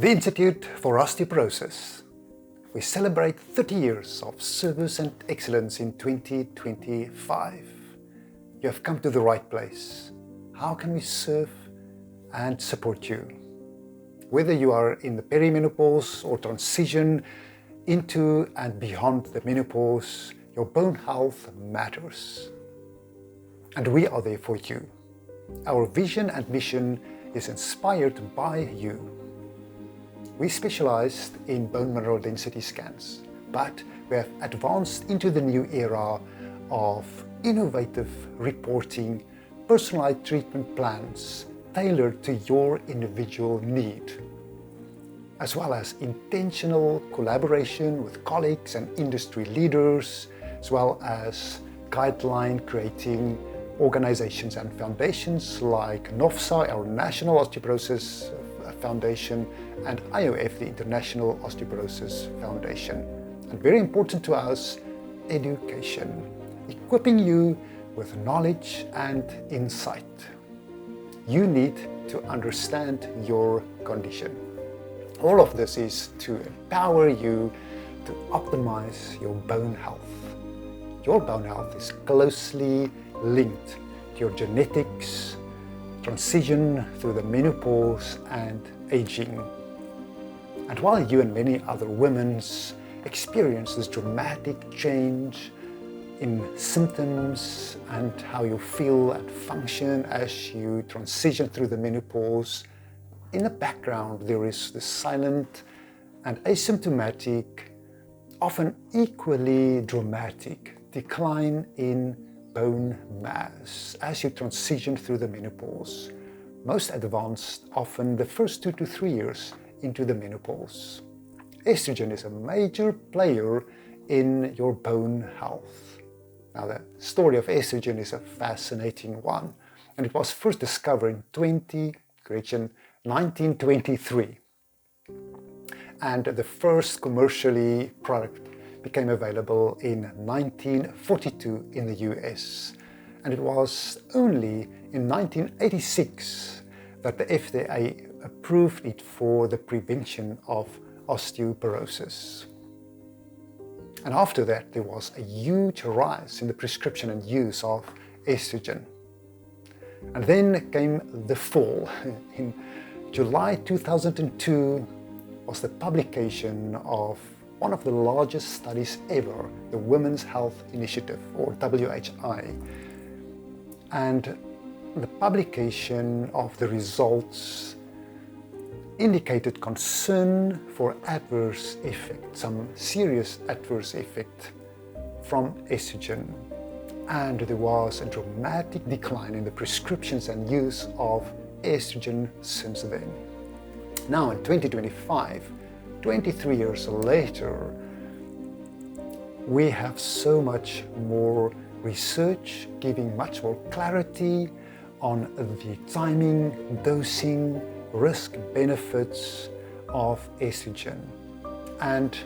The Institute for Osteoporosis. We celebrate 30 years of service and excellence in 2025. You have come to the right place. How can we serve and support you? Whether you are in the perimenopause or transition into and beyond the menopause, your bone health matters. And we are there for you. Our vision and mission is inspired by you. We specialized in bone mineral density scans, but we have advanced into the new era of innovative reporting, personalized treatment plans tailored to your individual need, as well as intentional collaboration with colleagues and industry leaders, as well as guideline creating organizations and foundations like NOFSA, our National Osteoporosis Foundation, and IOF, the International Osteoporosis Foundation. And very important to us, education, equipping you with knowledge and insight. You need to understand your condition. All of this is to empower you to optimize your bone health. Your bone health is closely linked to your genetics, transition through the menopause and aging. And while you and many other women experience this dramatic change in symptoms and how you feel and function as you transition through the menopause, in the background there is the silent and asymptomatic, often equally dramatic decline in bone mass as you transition through the menopause, most advanced often the first 2 to 3 years into the menopause. Estrogen is a major player in your bone health. Now, the story of estrogen is a fascinating one, and it was first discovered in 1923, and the first commercially product became available in 1942 in the US, and it was only in 1986 that the FDA approved it for the prevention of osteoporosis. And after that, there was a huge rise in the prescription and use of estrogen. And then came the fall. In July 2002 was the publication of one of the largest studies ever, the Women's Health Initiative, or WHI. And the publication of the results indicated concern for adverse effect, some serious adverse effect from estrogen. And there was a dramatic decline in the prescriptions and use of estrogen since then. Now in 2025, 23 years later, we have so much more research giving much more clarity on the timing, dosing, risk benefits of estrogen. And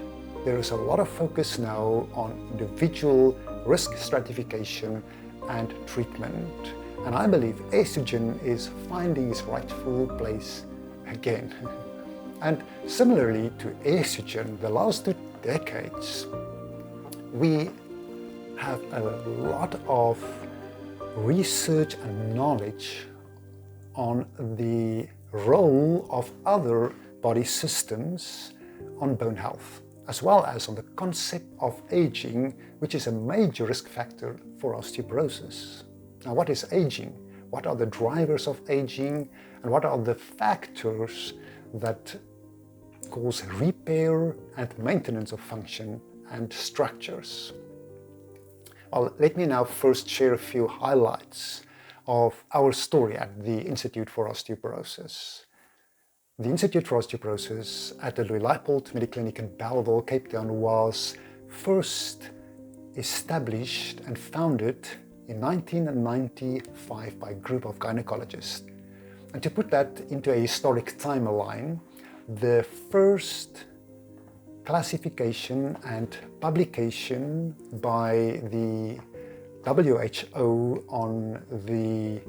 there is a lot of focus now on individual risk stratification and treatment. And I believe estrogen is finding its rightful place again. And similarly to estrogen, the last 2 decades, we have a lot of research and knowledge on the role of other body systems on bone health, as well as on the concept of aging, which is a major risk factor for osteoporosis. Now, what is aging? What are the drivers of aging? And what are the factors that cause repair and maintenance of function and structures? Well, let me now first share a few highlights of our story at the Institute for Osteoporosis. The Institute for Osteoporosis at the Louis Leipold Mediclinic in Belleville, Cape Town was first established and founded in 1995 by a group of gynecologists. And to put that into a historic timeline, the first classification and publication by the WHO on the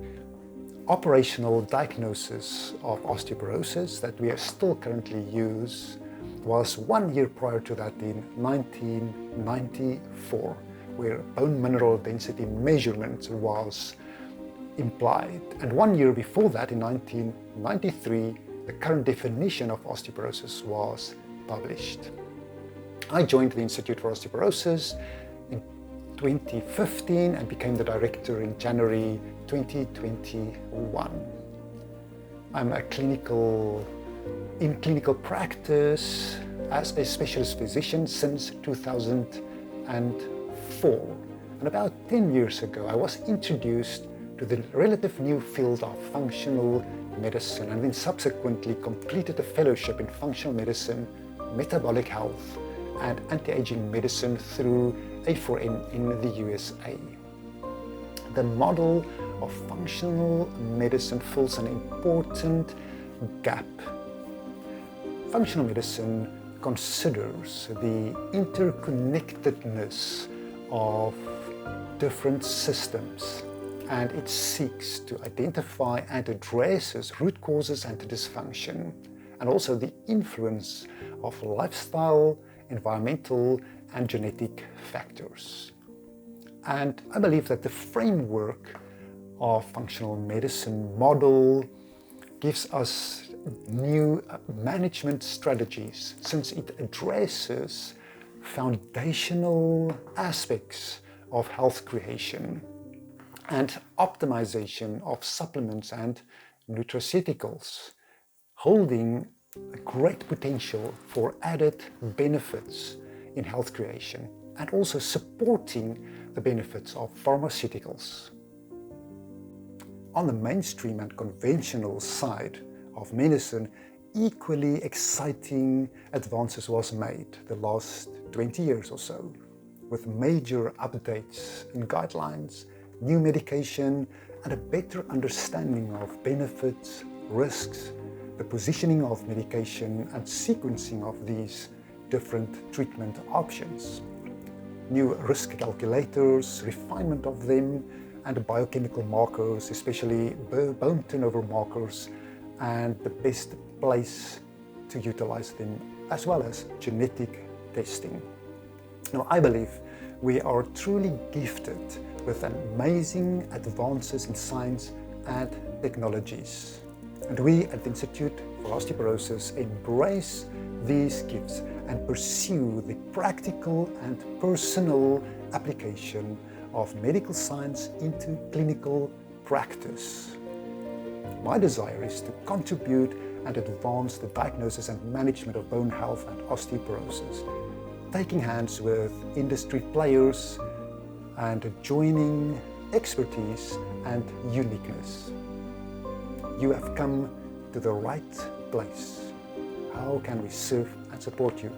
operational diagnosis of osteoporosis that we still currently use was 1 year prior to that in 1994, where bone mineral density measurement was implied. And 1 year before that, in 1993, the current definition of osteoporosis was published. I joined the Institute for Osteoporosis in 2015 and became the director in January 2021. I'm in clinical practice as a specialist physician since 2004. And about 10 years ago, I was introduced to the relative new field of functional medicine, and then subsequently completed a fellowship in functional medicine, metabolic health, and anti-aging medicine through A4M in the USA. The model of functional medicine fills an important gap. Functional medicine considers the interconnectedness of different systems, and it seeks to identify and addresses root causes and dysfunction, and also the influence of lifestyle, environmental, and genetic factors. And I believe that the framework of functional medicine model gives us new management strategies, since it addresses foundational aspects of health creation and optimization of supplements and nutraceuticals, holding a great potential for added benefits in health creation, and also supporting the benefits of pharmaceuticals. On the mainstream and conventional side of medicine, equally exciting advances was made the last 20 years or so, with major updates in guidelines, new medication, and a better understanding of benefits, risks, the positioning of medication, and sequencing of these different treatment options. New risk calculators, refinement of them, and biochemical markers, especially bone turnover markers, and the best place to utilize them, as well as genetic testing. Now, I believe we are truly gifted with amazing advances in science and technologies. And we at the Institute for Osteoporosis embrace these gifts and pursue the practical and personal application of medical science into clinical practice. My desire is to contribute and advance the diagnosis and management of bone health and osteoporosis, taking hands with industry players and joining expertise and uniqueness. You have come to the right place. How can we serve and support you?